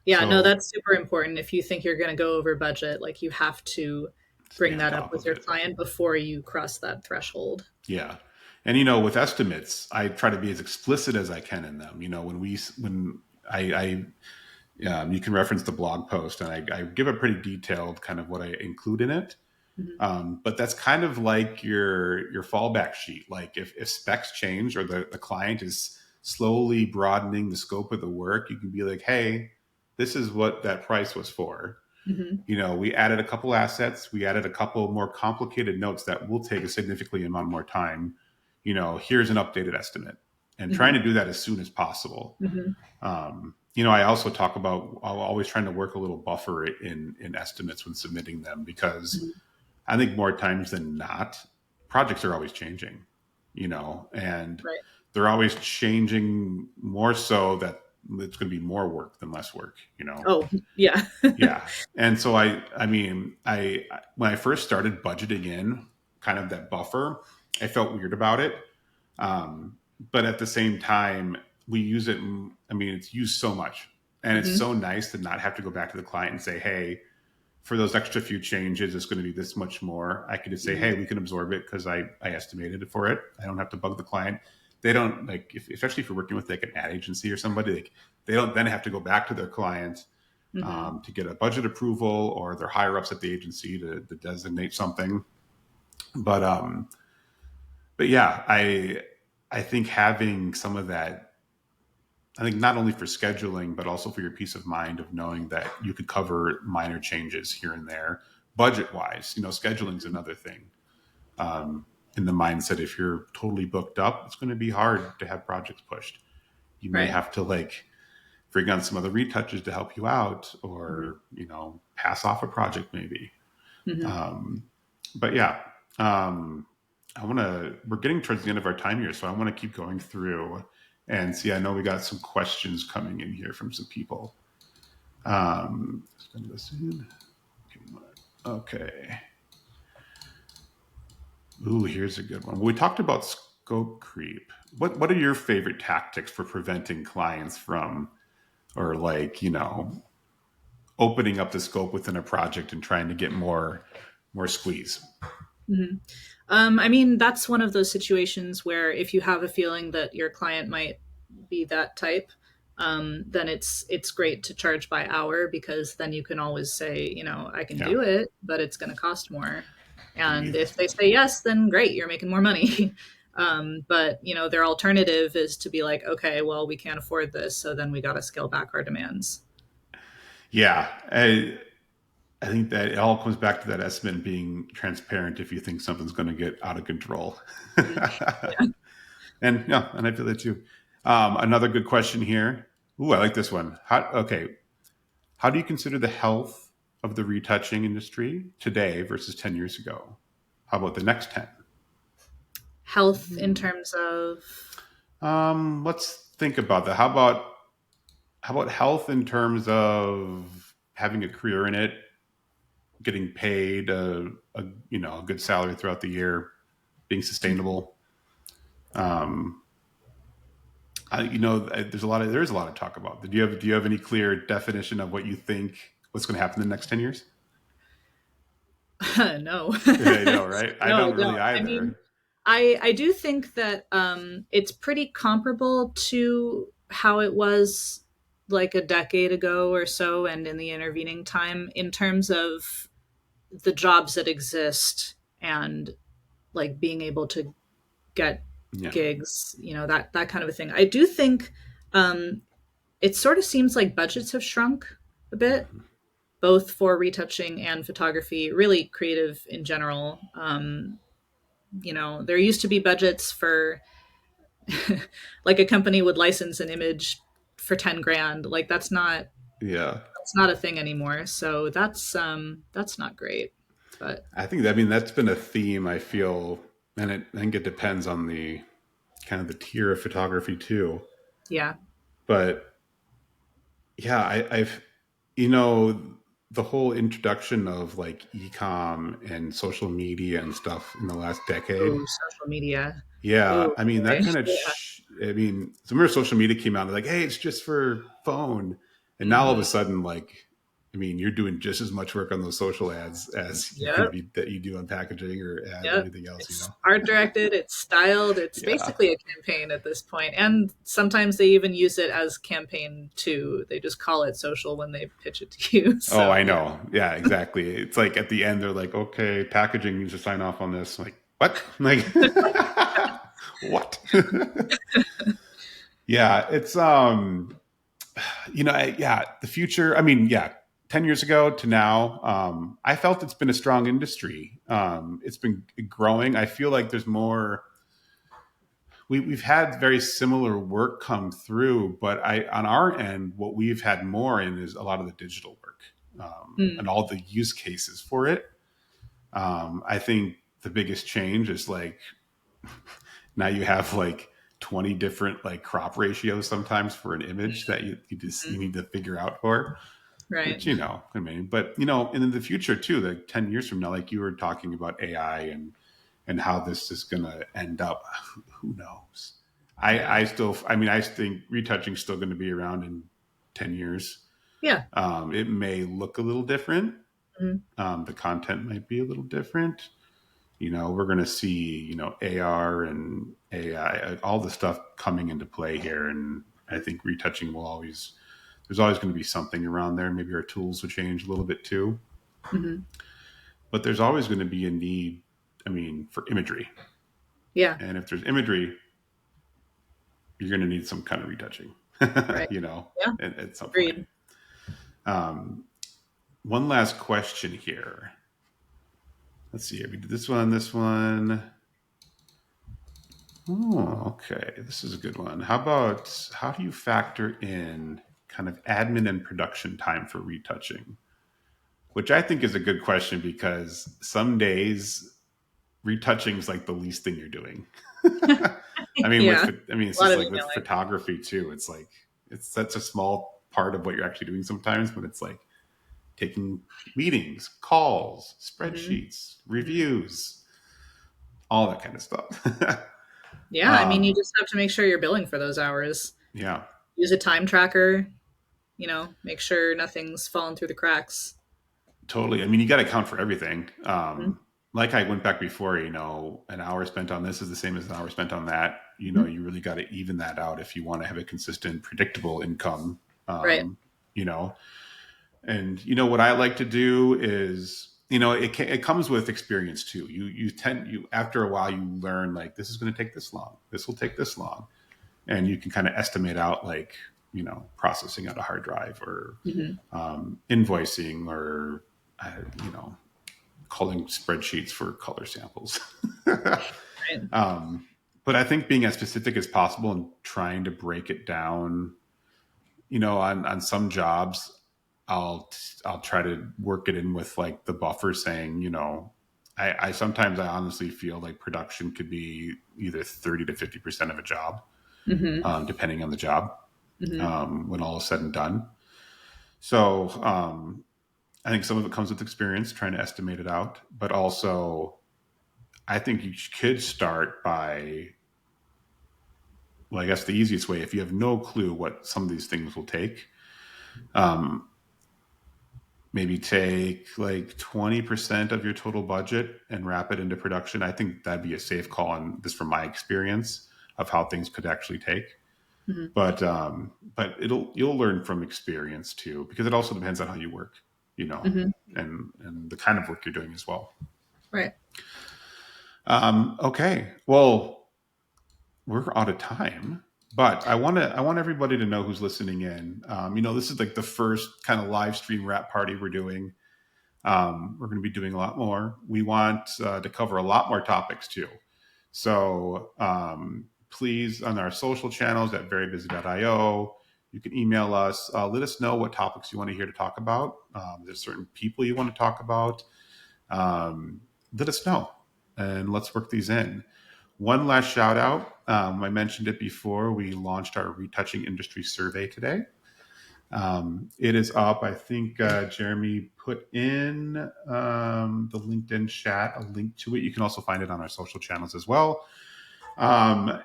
Yeah. No, So that's super important. If you think you're going to go over budget, like you have to stay bring on that up top with of your it. client before you cross that threshold. Yeah. And with estimates, I try to be as explicit as I can in them. When you can reference the blog post, and I give a pretty detailed kind of what I include in it. Hmm. But that's kind of like your fallback sheet. Like if specs change or the client is slowly broadening the scope of the work, you can be like, hey, this is what that price was for. Hmm. We added a couple assets, we added a couple more complicated notes that will take a significantly amount more time. Here's an updated estimate, and trying Hmm. to do that as soon as possible. Hmm. I also talk about always trying to work a little buffer in estimates when submitting them, because Hmm. I think more times than not, projects are always changing, and Right. they're always changing more so that it's going to be more work than less work. Oh, yeah. Yeah. And so I mean, when I first started budgeting in kind of that buffer, I felt weird about it. But at the same time, we use it. I mean, it's used so much, and it's Hmm. so nice to not have to go back to the client and say, hey, for those extra few changes, it's going to be this much more. I could just say, Hmm. hey, we can absorb it because I estimated it for it. I don't have to bug the client. They don't especially if you're working with like an ad agency or somebody, like they don't then have to go back to their client Hmm. to get a budget approval, or their higher ups at the agency to designate something. But but yeah, I think having some of that, I think not only for scheduling, but also for your peace of mind of knowing that you could cover minor changes here and there, budget wise. Scheduling is another thing. In the mindset, if you're totally booked up, it's going to be hard to have projects pushed. You may Right. have to bring on some other retouches to help you out, Hmm. or pass off a project maybe. Hmm. But yeah, we're getting towards the end of our time here, so I want to keep going through and see. I know we got some questions coming in here from some people. Send this in. Okay. Ooh, here's a good one. We talked about scope creep. What are your favorite tactics for preventing clients from, or opening up the scope within a project and trying to get more squeeze? Hmm. I mean, that's one of those situations where if you have a feeling that your client might be that type, then it's great to charge by hour, because then you can always say, I can Yeah. do it, but it's going to cost more. And Yes. if they say yes, then great, you're making more money. But their alternative is to be like, okay, well, we can't afford this, so then we got to scale back our demands. Yeah. I think that it all comes back to that estimate being transparent if you think something's going to get out of control. Mhm. Yeah. And yeah, and I feel that too. Another good question here. Ooh, I like this one. How do you consider the health of the retouching industry today versus 10 years ago? How about the next 10? Health in terms of. Let's think about that. How about health in terms of having a career in it, getting paid a good salary throughout the year, being sustainable. Um, there's a lot of talk about. Do you have any clear definition of what you think what's going to happen in the next 10 years? No. Yeah, I know, right? I No, I don't really don't. I mean, either. I do think that it's pretty comparable to how it was like a decade ago or so, and in the intervening time, in terms of the jobs that exist and like being able to get Yeah. gigs, that kind of a thing. I do think it sort of seems like budgets have shrunk a bit, Mhm. both for retouching and photography, really creative in general. There used to be budgets for like a company would license an image for 10 grand. Like Yeah. that's not a thing anymore. So that's not great. But I mean, that's been a theme I feel, and I think it depends on the kind of the tier of photography too. yeah. But yeah, I've you know, the whole introduction of like e-com and social media and stuff in the last decade. Oh, social media. Yeah, Oh, I mean boy. that kind of. Yeah. I mean, so remember social media came out and they're like, "Hey, it's just for phone," and now all of a Hmm. sudden, like, I mean, you're doing just as much work on those social ads as you're going to Yep. be that you do on packaging or ads or Yep. anything else. You It's know? art directed, it's styled, it's Yeah. basically a campaign at this point. And sometimes they even use it as campaign too. They just call it social when they pitch it to you. Oh, So I yeah. know. Yeah, exactly. It's like at the end, they're like, "Okay, packaging needs to sign off on this." I'm like, what? Like, what? Yeah, it's yeah, the future. I mean, yeah, 10 years ago to now, I felt it's been a strong industry. It's been growing. I feel like there's more. We've had very similar work come through, but on our end, what we've had more in is a lot of the digital work Mm, and all the use cases for it. I think the biggest change is like now you have like 20 different like crop ratios sometimes for an image that you mm, need to figure out for, right. which, I mean, but and in the future too, like 10 years from now, like you were talking about AI and how this is going to end up, who knows? Right. I mean, I think retouching is still going to be around in 10 years. Yeah. It may look a little different. Mm, The content might be a little different. We're going to see, AR and AI, all the stuff coming into play here. And I think retouching there's always going to be something around there. Maybe our tools will change a little bit too, hmm. but there's always going to be a need, I mean, for imagery. Yeah. And if there's imagery, you're going to need some kind of retouching, Right. you know, Yeah. at some point. Agreed. Um, One last question here. Let's see. We did this one, this one. Oh, okay. This is a good one. How do you factor in kind of admin and production time for retouching? Which I think is a good question because some days retouching is like the least thing you're doing. I mean, Yeah. it's A lot just of like with emailing. photography too. It's like it's such a small part of what you're actually doing sometimes, but it's like taking meetings, calls, Hmm. spreadsheets, Hmm. reviews, all that kind of stuff. Yeah. I mean, you um, just have to make sure you're billing for those hours. yeah, Use a time tracker, make sure nothing's fallen through the cracks. totally. I mean, you got to account for everything. Hmm. Like I went back before, an hour spent on this is the same as an hour spent on that. Hmm. You really got to even that out if you want to have a consistent, predictable income. Right. You know, and what I like to do is, it comes with experience too. You after a while you learn like this is going to take this long. This will take this long, and you can kind of estimate out like processing out a hard drive or Hmm. invoicing or uh, you know calling spreadsheets for color samples. Right. um, but I think being as specific as possible and trying to break it down, on some jobs, I'll I'll try to work it in with like the buffer saying, I sometimes I honestly feel like production could be either 30 to 50% of a job, Hmm. depending on the job, Hmm. when all is said and done. So I think some of it comes with experience, trying to estimate it out, but also I think you could start by, well, I guess the easiest way, if you have no clue what some of these things will take, um, maybe take like 20% of your total budget and wrap it into production. I think that'd be a safe call on this from my experience of how things could actually take. Hmm. But you'll learn from experience too, because it also depends on how you work, you know, Hmm. and the kind of work you're doing as well. Right. Okay. Well, we're out of time, but I want everybody to know who's listening in. This is like the first kind of live stream wrap party we're doing. We're going to be doing a lot more. We want to cover a lot more topics too. So please, on our social channels at verybusy.io, you can email us. Let us know what topics you want to hear to talk about. There's certain people you want to talk about. Um, Let us know, and let's work these in. One last shout out. I mentioned it before. We launched our Retouching Industry Survey today. It is up. I think Jeremy put in the LinkedIn chat a link to it. You can also find it on our social channels as well.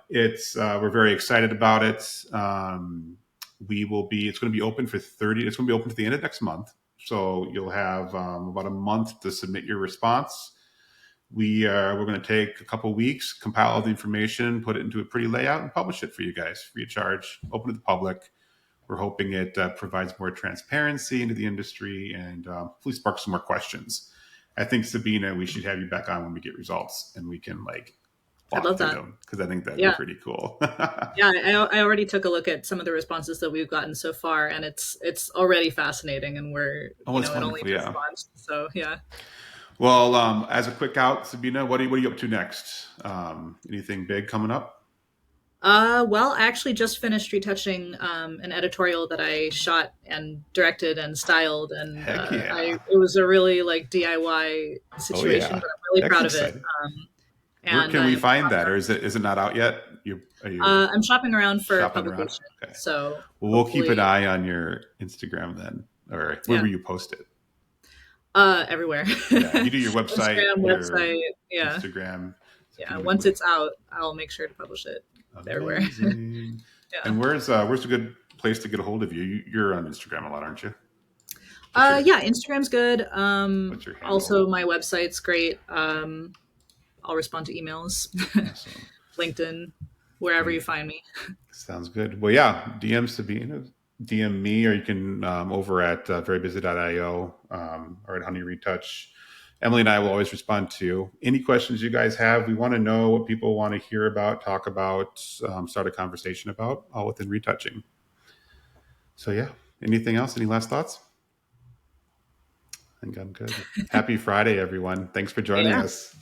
It's we're very excited about it. We will be. It's going to be open for 30. It's going to be open to the end of next month. So you'll have about a month to submit your response. We're going to take a couple weeks, compile all the information, put it into a pretty layout, and publish it for you guys free of charge, open to the public. We're hoping it provides more transparency into the industry and hopefully spark some more questions. I think, Sabina, we should have you back on when we get results and we can like I'd walk love through that. them because I think that'd be Yeah. pretty cool. Yeah, I already took a look at some of the responses that we've gotten so far, and it's already fascinating, and we're Oh, it's it only wonderful. just Yeah. launched, so yeah. Well, as a quick out, Sabina, what are you up to next? Anything big coming up? Well, I actually just finished retouching an editorial that I shot and directed and styled, and Heck I yeah. it was a really like DIY Oh situation, yeah. but I'm really That's proud of it. exciting. Where And can we I'm find that, or is it not out yet? Are you I'm shopping around for shopping around? publication, Okay. so Well, we'll keep an hopefully, eye on your Instagram then, or where yeah, will you post it? everywhere. Yeah, you do your website, Instagram, your website, yeah, Instagram. yeah. Sabina Once Miklowitz. it's out, I'll make sure to publish it everywhere. Amazing. Yeah. And where's a good place to get a hold of you? You're on Instagram a lot, aren't you? What's your Yeah, Instagram's good. what's your handle? Also, my website's great. I'll respond to emails, Awesome. LinkedIn, wherever Well, you find me. sounds good. Well, yeah, DM Sabina, DM me, or you can over at verybusy.io or at Honey Retouch. Emily and I will always respond to any questions you guys have. We want to know what people want to hear about, talk about, start a conversation about, all within retouching. So, yeah, anything else? Any last thoughts? I think I'm good. Happy Friday, everyone. Thanks for joining Yeah. us.